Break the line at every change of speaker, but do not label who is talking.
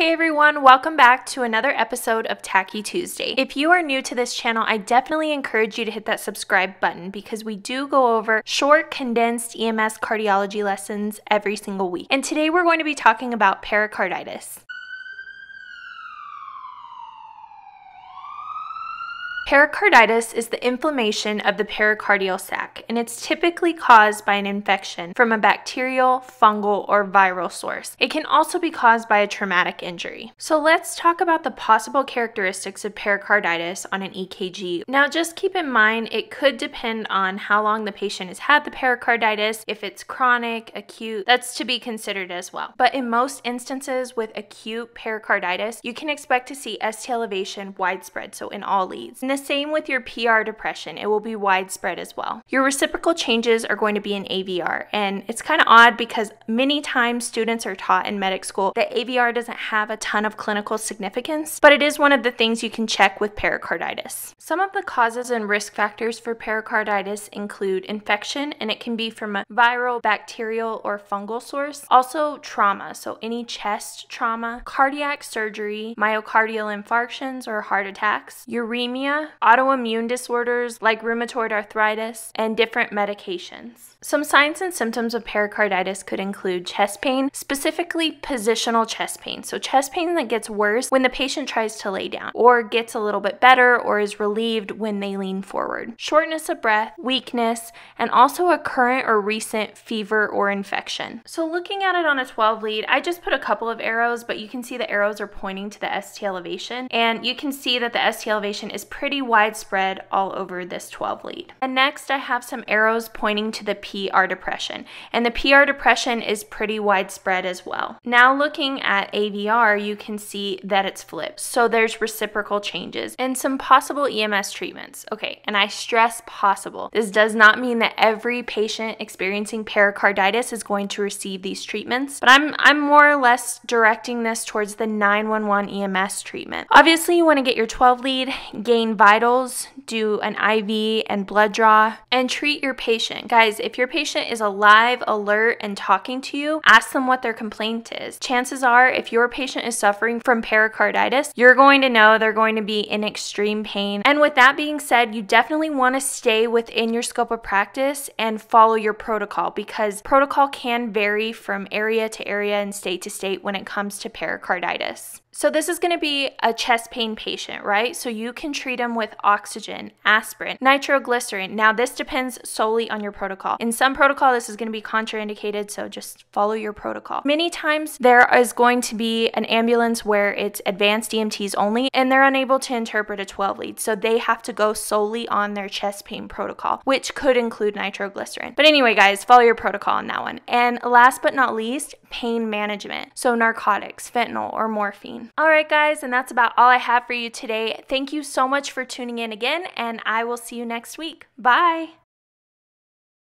Hey everyone, welcome back to another episode of Tachy Tuesday. If you are new to this channel, I definitely encourage you to hit that subscribe button because we do go over short, condensed EMS cardiology lessons every single week. And today we're going to be talking about pericarditis. Pericarditis is the inflammation of the pericardial sac, and it's typically caused by an infection from a bacterial, fungal, or viral source. It can also be caused by a traumatic injury. So let's talk about the possible characteristics of pericarditis on an EKG. Now just keep in mind it could depend on how long the patient has had the pericarditis, if it's chronic, acute, that's to be considered as well. But in most instances with acute pericarditis, you can expect to see ST elevation widespread, so in all leads. And the same with your PR depression, it will be widespread as well. Your reciprocal changes are going to be in AVR, and it's kind of odd because many times students are taught in medic school that AVR doesn't have a ton of clinical significance, but it is one of the things you can check with pericarditis. Some of the causes and risk factors for pericarditis include infection, and it can be from a viral, bacterial, or fungal source. Also trauma, so any chest trauma, cardiac surgery, myocardial infarctions or heart attacks, uremia, autoimmune disorders like rheumatoid arthritis, and different medications. Some signs and symptoms of pericarditis could include chest pain, specifically positional chest pain. So chest pain that gets worse when the patient tries to lay down, or gets a little bit better or is relieved when they lean forward. Shortness of breath, weakness, and also a current or recent fever or infection. So looking at it on a 12 lead, I just put a couple of arrows, but you can see the arrows are pointing to the ST elevation, and you can see that the ST elevation is pretty widespread all over this 12 lead. And next I have some arrows pointing to the PR depression, and the PR depression is pretty widespread as well. Now looking at AVR, you can see that it's flipped, so there's reciprocal changes and some possible EMS treatments. Okay, and I stress possible. This does not mean that every patient experiencing pericarditis is going to receive these treatments, but I'm more or less directing this towards the 911 EMS treatment. Obviously you want to get your 12 lead, gain vitals, do an IV and blood draw, and treat your patient. Guys, if your patient is alive, alert, and talking to you, ask them what their complaint is. Chances are, if your patient is suffering from pericarditis, you're going to know they're going to be in extreme pain. And with that being said, you definitely want to stay within your scope of practice and follow your protocol, because protocol can vary from area to area and state to state when it comes to pericarditis. So this is going to be a chest pain patient, right? So you can treat them with oxygen, aspirin, nitroglycerin. Now this depends solely on your protocol. In some protocol, this is going to be contraindicated, so just follow your protocol. Many times there is going to be an ambulance where it's advanced EMTs only, and they're unable to interpret a 12 lead. So they have to go solely on their chest pain protocol, which could include nitroglycerin. But anyway, guys, follow your protocol on that one. And last but not least, pain management. So narcotics, fentanyl, or morphine. Alright guys, and that's about all I have for you today. Thank you so much for tuning in again, and I will see you next week. Bye!